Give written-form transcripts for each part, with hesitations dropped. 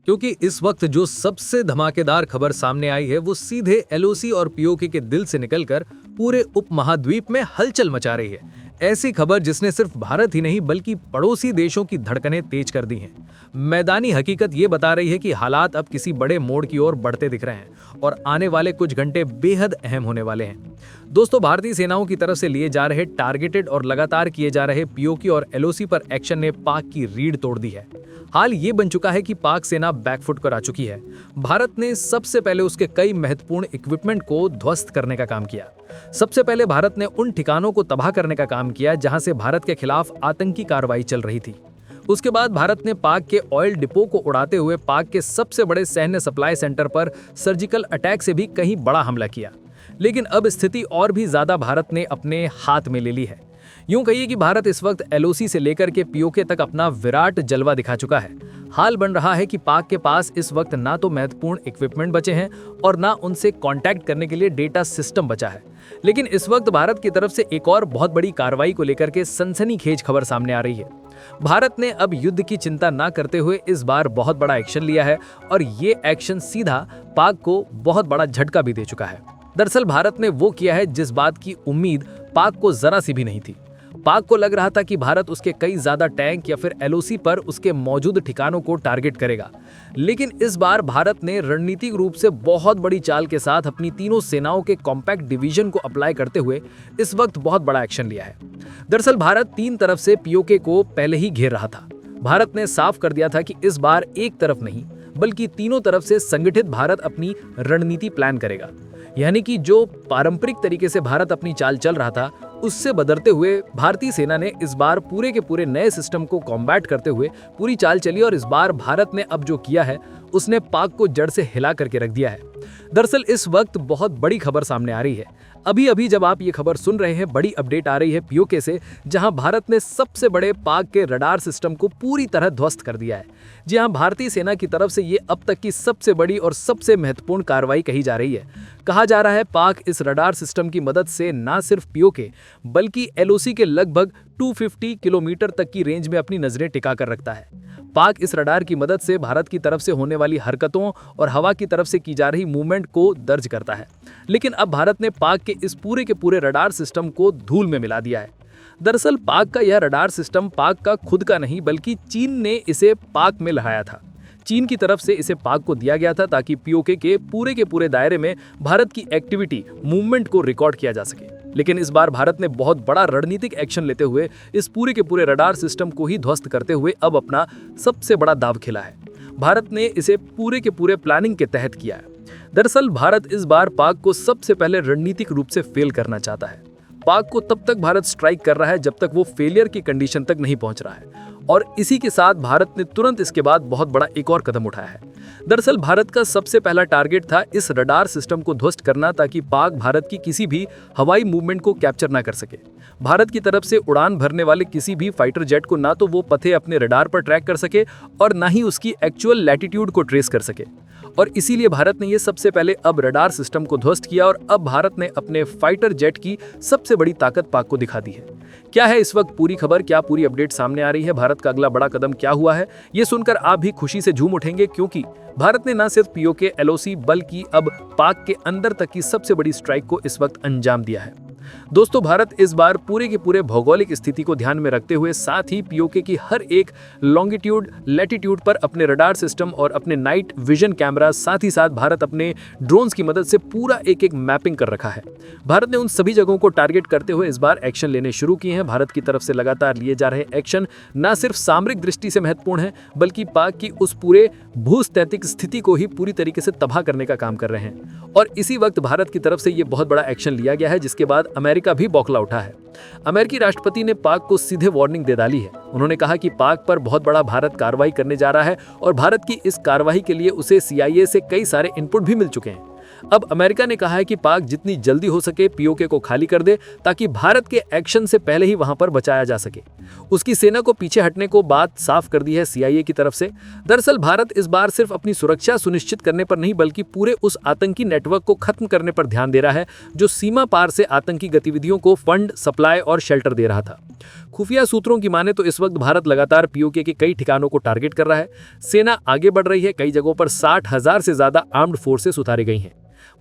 क्योंकि इस वक्त जो सबसे धमाकेदार खबर सामने आई है वो सीधे एलओसी और पीओके के दिल से निकलकर पूरे उपमहाद्वीप में हलचल मचा रही है। ऐसी खबर जिसने सिर्फ भारत ही नहीं बल्कि पड़ोसी देशों की धड़कनें तेज कर दी हैं। मैदानी हकीकत ये बता रही है कि हालात अब किसी बड़े मोड़ की ओर बढ़ते दिख रहे हैं और आने वाले कुछ घंटे बेहद अहम होने वाले हैं। दोस्तों, भारतीय सेनाओं की तरफ से लिए जा रहे टारगेटेड और लगातार किए जा रहे पीओके और एलओसी पर एक्शन ने पाक की रीढ़ तोड़ दी है। हाल ये बन चुका है कि पाक सेना बैकफुट पर आ चुकी है। भारत ने सबसे पहले उसके कई महत्वपूर्ण इक्विपमेंट को ध्वस्त करने का काम किया। सबसे पहले भारत ने उन ठिकानों को तबाह करने का काम किया जहां से भारत के खिलाफ आतंकी कार्रवाई चल रही थी। उसके बाद भारत ने पाक के ऑयल डिपो को उड़ाते हुए पाक के सबसे बड़े सैन्य सप्लाई सेंटर पर सर्जिकल अटैक से भी कहीं बड़ा हमला किया। लेकिन अब स्थिति और भी ज्यादा भारत ने अपने हाथ में ले ली है। यूं कहिए कि भारत इस वक्त एलओसी से लेकर के पीओके तक अपना विराट जलवा दिखा चुका है। हाल बन रहा है कि पाक के पास इस वक्त ना तो महत्वपूर्ण इक्विपमेंट बचे हैं और ना उनसे कांटेक्ट करने के लिए डेटा सिस्टम बचा है। लेकिन इस वक्त भारत की तरफ से एक और बहुत बड़ी कार्रवाई को लेकर के सनसनीखेज खबर सामने आ रही है। भारत ने अब युद्ध की चिंता न करते हुए इस बार बहुत बड़ा एक्शन लिया है और ये एक्शन सीधा पाक को बहुत बड़ा झटका भी दे चुका है। दरअसल भारत ने वो किया है जिस बात की उम्मीद पाक को जरा सी भी नहीं थी। पाक को लग रहा था कि भारत उसके कई ज्यादा टैंक या फिर एलओसी पर उसके मौजूद ठिकानों को टारगेट करेगा। लेकिन इस बार भारत ने रणनीतिक रूप से बहुत बड़ी चाल के साथ अपनी तीनों सेनाओं के कॉम्पैक्ट डिवीजन को अप्लाई करते हुए इस वक्त बहुत बड़ा एक्शन लिया है। दरअसल भारत तीन तरफ से पीओके को पहले ही घेर रहा था। भारत ने साफ कर दिया था कि इस बार एक तरफ नहीं बल्कि तीनों तरफ से संगठित भारत अपनी रणनीति प्लान करेगा। यानी कि जो पारंपरिक तरीके से भारत अपनी चाल चल रहा था उससे बदलते हुए भारतीय सेना ने इस बार पूरे के पूरे नए सिस्टम को कॉम्बैट करते हुए पूरी चाल चली और इस बार भारत ने अब जो किया है उसने पाक को जड़ से हिला करके रख दिया है। दरअसल इस वक्त बहुत बड़ी खबर सामने आ रही है। अभी जब आप ये खबर सुन रहे हैं, बड़ी अपडेट आ रही है पीओके से, जहां भारत ने सबसे बड़े पाक के रडार सिस्टम को पूरी तरह ध्वस्त कर दिया है। जी हां, भारतीय सेना की तरफ से ये अब तक की सबसे बड़ी और सबसे महत्वपूर्ण कार्रवाई कही जा रही है। कहा जा रहा है पाक इस रडार सिस्टम की मदद से न सिर्फ पीओके बल्कि एलओसी के लगभग 250 किलोमीटर तक की रेंज में अपनी नजरें टिका कर रखता है। पाक इस रडार की मदद से भारत की तरफ से होने वाली हरकतों और हवा की तरफ से की जा रही मूवमेंट को दर्ज करता है। लेकिन अब भारत ने पाक के इस पूरे के पूरे रडार सिस्टम को धूल में मिला दिया है। दरअसल पाक का यह रडार सिस्टम पाक का खुद का नहीं बल्कि चीन ने इसे पाक में लगाया था। चीन की तरफ से इसे पाक को दिया गया था ताकि पीओके के पूरे दायरे में भारत की एक्टिविटी मूवमेंट को रिकॉर्ड किया जा सके। लेकिन इस बार भारत ने बहुत बड़ा रणनीतिक एक्शन लेते हुए इस पूरे के पूरे रडार सिस्टम को ही ध्वस्त करते हुए अब अपना सबसे बड़ा दाव खेला है। भारत ने इसे पूरे के पूरे प्लानिंग के तहत किया है। दरअसल भारत इस बार पाक को सबसे पहले रणनीतिक रूप से फेल करना चाहता है। पाक को तब तक भारत स्ट्राइक कर रहा है जब तक वो फेलियर की कंडीशन तक नहीं पहुंच रहा है और इसी के साथ भारत ने तुरंत इसके बाद बहुत बड़ा एक और कदम उठाया है। दरअसल भारत का सबसे पहला टारगेट था इस रडार सिस्टम को ध्वस्त करना ताकि पाक भारत की किसी भी हवाई मूवमेंट को कैप्चर ना कर सके। भारत की तरफ से उड़ान भरने वाले किसी भी फाइटर जेट को ना तो वो पथे अपने रडार पर ट्रैक कर सके और ना ही उसकी एक्चुअल लैटिट्यूड को ट्रेस कर सके। और इसीलिए भारत ने ये सबसे पहले अब रडार सिस्टम को ध्वस्त किया और अब भारत ने अपने फाइटर जेट की सबसे बड़ी ताकत पाक को दिखा दी है। क्या है इस वक्त पूरी खबर, क्या पूरी अपडेट सामने आ रही है, भारत का अगला बड़ा कदम क्या हुआ है, ये सुनकर आप भी खुशी से झूम उठेंगे क्योंकि भारत ने न सिर्फ पीओके एलओसी बल्कि अब पाक के अंदर तक की सबसे बड़ी स्ट्राइक को इस वक्त अंजाम दिया है। दोस्तों, भारत इस बार पूरे के पूरे भौगोलिक स्थिति को ध्यान में रखते हुए साथ ही पीओके की हर एक लॉन्गिट्यूड लैटिट्यूड पर अपने रडार सिस्टम और अपने नाइट विजन कैमरा, साथ ही साथ भारत अपने ड्रोन्स की मदद से पूरा एक मैपिंग कर रखा है। भारत ने उन सभी जगहों को टारगेट करते हुए इस बार एक्शन लेने शुरू किए हैं। भारत की तरफ से लगातार लिए जा रहे एक्शन न सिर्फ सामरिक दृष्टि से महत्वपूर्ण है बल्कि पाक की उस पूरे भूस्थैतिक स्थिति को ही पूरी तरीके से तबाह करने का काम कर रहे हैं। और इसी वक्त भारत की तरफ से ये बहुत बड़ा एक्शन लिया गया है जिसके बाद अमेरिका भी बौखला उठा है। अमेरिकी राष्ट्रपति ने पाक को सीधे वार्निंग दे डाली है। उन्होंने कहा कि पाक पर बहुत बड़ा भारत कार्रवाई करने जा रहा है और भारत की इस कार्रवाई के लिए उसे CIA से कई सारे इनपुट भी मिल चुके हैं। अब अमेरिका ने कहा है कि पाक जितनी जल्दी हो सके पीओके को खाली कर दे ताकि भारत के एक्शन से पहले ही वहां पर बचाया जा सके। उसकी सेना को पीछे हटने को बात साफ कर दी है CIA की तरफ से। दरअसल भारत इस बार सिर्फ अपनी सुरक्षा सुनिश्चित करने पर नहीं बल्कि पूरे उस आतंकी नेटवर्क को खत्म करने पर ध्यान दे रहा है जो सीमा पार से आतंकी गतिविधियों को फंड, सप्लाई और शेल्टर दे रहा था। खुफिया सूत्रों की माने तो इस वक्त भारत लगातार पीओके के कई ठिकानों को टारगेट कर रहा है। सेना आगे बढ़ रही है, कई जगहों पर 60,000 से ज्यादा आर्म्ड फोर्सेस उतारी गई हैं।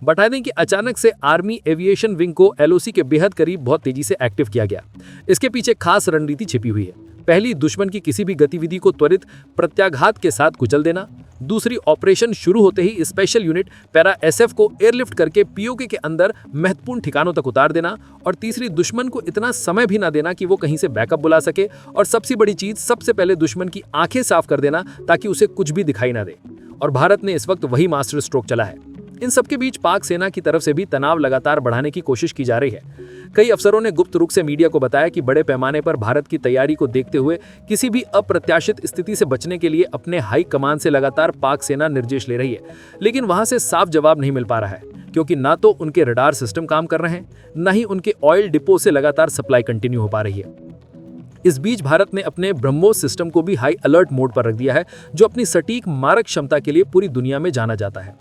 बता दें कि अचानक से आर्मी एविएशन विंग को एलओसी के बेहद करीब बहुत तेजी से एक्टिव किया गया। इसके पीछे खास रणनीति छिपी हुई है। पहली, दुश्मन की किसी भी गतिविधि को त्वरित प्रत्याघात के साथ कुचल देना। दूसरी, ऑपरेशन शुरू होते ही स्पेशल यूनिट पैरा एसएफ को एयरलिफ्ट करके पीओके के अंदर महत्वपूर्ण ठिकानों तक उतार देना। और तीसरी, दुश्मन को इतना समय भी ना देना कि वो कहीं से बैकअप बुला सके। और सबसे बड़ी चीज, सबसे पहले दुश्मन की आंखें साफ कर देना ताकि उसे कुछ भी दिखाई ना दे। और भारत ने इस वक्त वही मास्टर स्ट्रोक चला है। इन सबके बीच पाक सेना की तरफ से भी तनाव लगातार बढ़ाने की कोशिश की जा रही है। कई अफसरों ने गुप्त रूप से मीडिया को बताया कि बड़े पैमाने पर भारत की तैयारी को देखते हुए किसी भी अप्रत्याशित स्थिति से बचने के लिए अपने हाई कमान से लगातार पाक सेना निर्देश ले रही है। लेकिन वहां से साफ जवाब नहीं मिल पा रहा है, क्योंकि ना तो उनके रडार सिस्टम काम कर रहे हैं, न ही उनके ऑयल डिपो से लगातार सप्लाई कंटिन्यू हो पा रही है। इस बीच भारत ने अपने ब्रह्मोस सिस्टम को भी हाई अलर्ट मोड पर रख दिया है, जो अपनी सटीक मारक क्षमता के लिए पूरी दुनिया में जाना जाता है।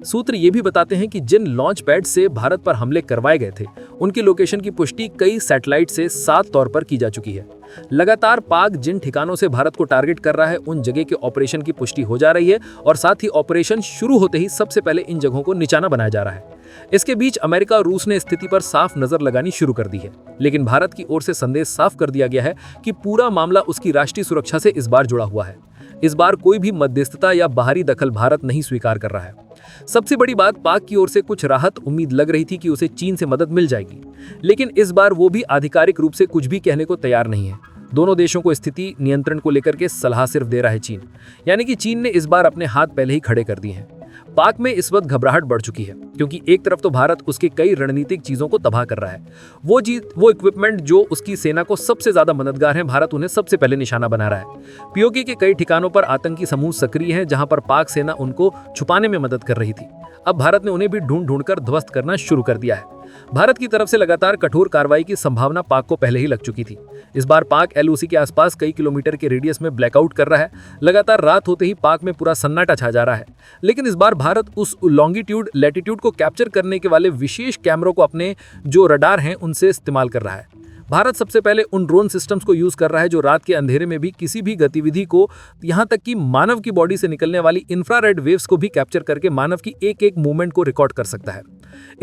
सूत्र ये भी बताते हैं कि जिन लॉन्च पैड से भारत पर हमले करवाए गए थे, उनकी लोकेशन की पुष्टि कई सैटेलाइट से साफ तौर पर की जा चुकी है। लगातार पाक जिन ठिकानों से भारत को टारगेट कर रहा है, उन जगह के ऑपरेशन की पुष्टि हो जा रही है और साथ ही ऑपरेशन शुरू होते ही सबसे पहले इन जगहों को निशाना बनाया जा रहा है। इसके बीच अमेरिका और रूस ने स्थिति पर साफ नजर लगानी शुरू कर दी है, लेकिन भारत की ओर से संदेश साफ कर दिया गया है कि पूरा मामला उसकी राष्ट्रीय सुरक्षा से इस बार जुड़ा हुआ है। इस बार कोई भी मध्यस्थता या बाहरी दखल भारत नहीं स्वीकार कर रहा है। सबसे बड़ी बात, पाक की ओर से कुछ राहत उम्मीद लग रही थी कि उसे चीन से मदद मिल जाएगी, लेकिन इस बार वो भी आधिकारिक रूप से कुछ भी कहने को तैयार नहीं है। दोनों देशों को स्थिति नियंत्रण को लेकर के सलाह सिर्फ दे रहा है चीन, यानी कि चीन ने इस बार अपने हाथ पहले ही खड़े कर दिए हैं। पाक में इस वक्त घबराहट बढ़ चुकी है, क्योंकि एक तरफ तो भारत उसके कई रणनीतिक चीजों को तबाह कर रहा है। वो इक्विपमेंट जो उसकी सेना को सबसे ज्यादा मददगार है, भारत उन्हें सबसे पहले निशाना बना रहा है। पीओके के कई ठिकानों पर आतंकी समूह सक्रिय हैं, जहां पर पाक सेना उनको छुपाने में मदद कर रही थी। अब भारत ने उन्हें भी ढूंढ कर ध्वस्त करना शुरू कर दिया है। भारत की तरफ से लगातार कठोर कार्रवाई की संभावना पाक को पहले ही लग चुकी थी। इस बार पाक एलओसी के आसपास कई किलोमीटर के रेडियस में ब्लैकआउट कर रहा है। लगातार रात होते ही पाक में पूरा सन्नाटा छा जा रहा है। लेकिन इस बार भारत उस लॉन्गिट्यूड लैटिट्यूड को कैप्चर करने के वाले विशेष कैमरों को अपने जो रडार हैं उनसे इस्तेमाल कर रहा है। भारत सबसे पहले उन ड्रोन सिस्टम्स को यूज कर रहा है जो रात के अंधेरे में भी किसी भी गतिविधि को, यहां तक कि मानव की बॉडी से निकलने वाली इंफ्रारेड वेव्स को भी कैप्चर करके मानव की एक एक मूवमेंट को रिकॉर्ड कर सकता है।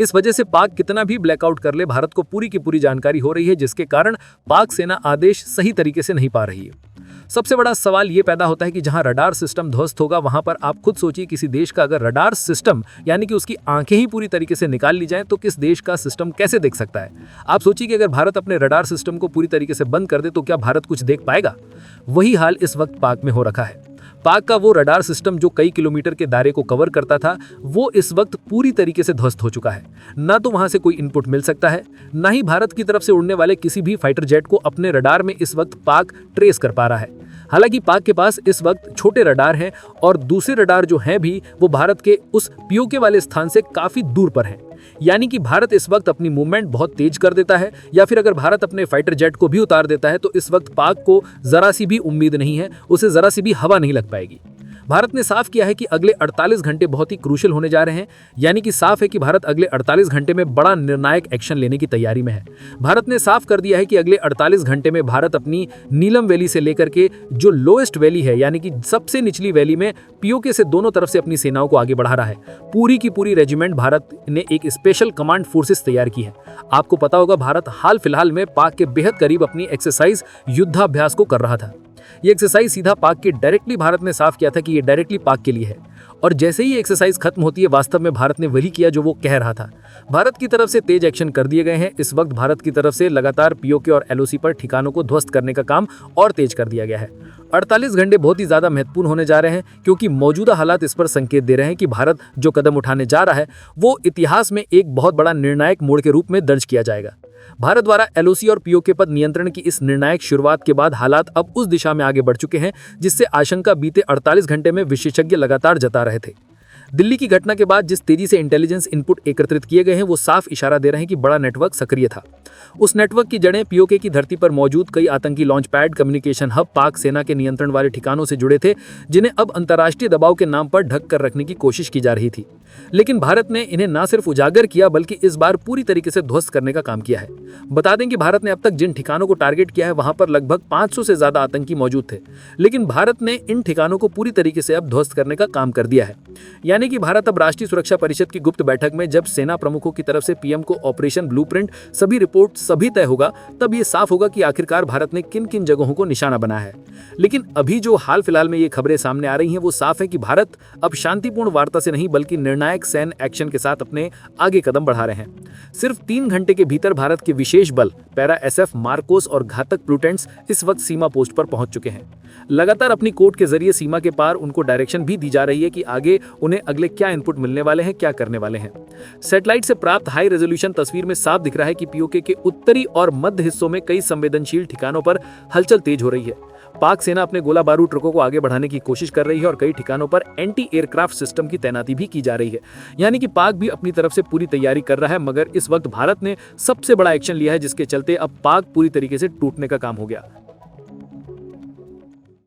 इस वजह से पाक कितना भी ब्लैकआउट कर ले, भारत को पूरी की पूरी जानकारी हो रही है, जिसके कारण पाक सेना आदेश सही तरीके से नहीं पा रही है। सबसे बड़ा सवाल ये पैदा होता है कि जहां रडार सिस्टम ध्वस्त होगा, वहां पर आप खुद सोचिए, किसी देश का अगर रडार सिस्टम यानी कि उसकी आंखें ही पूरी तरीके से निकाल ली जाएं, तो किस देश का सिस्टम कैसे देख सकता है। आप सोचिए कि अगर भारत अपने रडार सिस्टम को पूरी तरीके से बंद कर दे तो क्या भारत कुछ देख पाएगा। वही हाल इस वक्त पाक में हो रखा है। पाक का वो रडार सिस्टम जो कई किलोमीटर के दायरे को कवर करता था, वो इस वक्त पूरी तरीके से ध्वस्त हो चुका है। ना तो वहां से कोई इनपुट मिल सकता है, ना ही भारत की तरफ से उड़ने वाले किसी भी फाइटर जेट को अपने रडार में इस वक्त पाक ट्रेस कर पा रहा है। हालांकि पाक के पास इस वक्त छोटे रडार हैं और दूसरे रडार जो हैं भी वो भारत के उस पीओके वाले स्थान से काफी दूर पर हैं। यानी कि भारत इस वक्त अपनी मूवमेंट बहुत तेज कर देता है, या फिर अगर भारत अपने फाइटर जेट को भी उतार देता है तो इस वक्त पाक को जरा सी भी उम्मीद नहीं है, उसे जरा सी भी हवा नहीं लग पाएगी। भारत ने साफ किया है कि अगले 48 घंटे बहुत ही क्रूशियल होने जा रहे हैं, यानी कि साफ है कि भारत अगले 48 घंटे में बड़ा निर्णायक एक्शन लेने की तैयारी में है। भारत ने साफ कर दिया है कि अगले 48 घंटे में भारत अपनी नीलम वैली से लेकर के जो लोएस्ट वैली है, यानी कि सबसे निचली वैली में पीओके से दोनों तरफ से अपनी सेनाओं को आगे बढ़ा रहा है। पूरी की पूरी रेजिमेंट भारत ने एक स्पेशल कमांड फोर्सेस तैयार की है। आपको पता होगा, भारत हाल फिलहाल में पाक के बेहद करीब अपनी एक्सरसाइज युद्धाभ्यास को कर रहा था। ये एक्सरसाइज सीधा पाक के डायरेक्टली, भारत ने साफ किया था कि ये डायरेक्टली पाक के लिए है। और जैसे ही एक्सरसाइज खत्म होती है, वास्तव में भारत ने वही किया जो वो कह रहा था। भारत की तरफ से तेज एक्शन कर दिए गए हैं। इस वक्त भारत की तरफ से लगातार पीओके और एलओसी पर ठिकानों को ध्वस्त करने का काम और तेज कर दिया गया है। 48 घंटे बहुत ही ज्यादा महत्वपूर्ण होने जा रहे हैं, क्योंकि मौजूदा हालात इस पर संकेत दे रहे हैं कि भारत जो कदम उठाने जा रहा है वो इतिहास में एक बहुत बड़ा निर्णायक मोड़ के रूप में दर्ज किया जाएगा। भारत द्वारा एलओसी और पीओके पर नियंत्रण की इस निर्णायक शुरुआत के बाद हालात अब उस दिशा में आगे बढ़ चुके हैं जिससे आशंका बीते 48 घंटे में विशेषज्ञ लगातार जता रहे थे। दिल्ली की घटना के बाद जिस तेजी से इंटेलिजेंस इनपुट एकत्रित किए गए हैं, वो साफ इशारा दे रहे हैं कि बड़ा नेटवर्क सक्रिय था। उस नेटवर्क की जड़ें पीओके की धरती पर मौजूद कई आतंकी लॉन्च पैड, कम्युनिकेशन हब, पाक सेना के नियंत्रण वाले ठिकानों से जुड़े थे, जिन्हें अब अंतर्राष्ट्रीय दबाव के नाम पर ढक कर रखने की कोशिश की जा रही थी। लेकिन भारत ने इन्हें न सिर्फ उजागर किया बल्कि इस बार पूरी तरीके से ध्वस्त करने का काम किया है। बता दें कि भारत ने अब तक जिन ठिकानों को टारगेट किया है वहां पर लगभग 500 से ज्यादा आतंकी मौजूद थे, लेकिन भारत ने इन ठिकानों को पूरी तरीके से अब ध्वस्त करने का काम कर दिया है। यानी कि भारत अब राष्ट्रीय सुरक्षा परिषद की गुप्त बैठक में जब सेना प्रमुखों की तरफ से पीएम को ऑपरेशन ब्लूप्रिंट, सभी रिपोर्ट, सभी तय होगा, तब ये साफ होगा कि आखिरकार भारत ने किन किन जगहों को निशाना बनाया है। लेकिन अभी जो हाल फिलहाल में ये खबरें सामने आ रही हैं वो साफ है कि भारत अब शांतिपूर्ण वार्ता से नहीं बल्कि निर्णायक सैन्य एक्शन के साथ अपने आगे कदम बढ़ा रहे हैं। सिर्फ 3 घंटे के भीतर भारत के विशेष बल पैरा एसएफ, मार्कोस और घातक प्लूटेंट्स इस वक्त सीमा पोस्ट पर पहुंच चुके हैं। लगातार अपनी कोर्ट के जरिए सीमा के पार उनको डायरेक्शन भी दी जा रही है कि आगे उन्हें अगले क्या इनपुट मिलने वाले हैं, क्या करने वाले हैं। सैटेलाइट से प्राप्त हाई रेजोल्यूशन तस्वीर में साफ दिख रहा है कि पीओके के उत्तरी और मध्य हिस्सों में कई संवेदनशील ठिकानों पर हलचल तेज हो रही है। पाक सेना अपने गोला बारूद ट्रकों को आगे बढ़ाने की कोशिश कर रही है और कई ठिकानों पर एंटी एयरक्राफ्ट सिस्टम की तैनाती भी की जा रही है। यानी कि पाक भी अपनी तरफ से पूरी तैयारी कर रहा है, मगर इस वक्त भारत ने सबसे बड़ा एक्शन लिया है जिसके चलते अब पाक पूरी तरीके से टूटने का काम हो गया।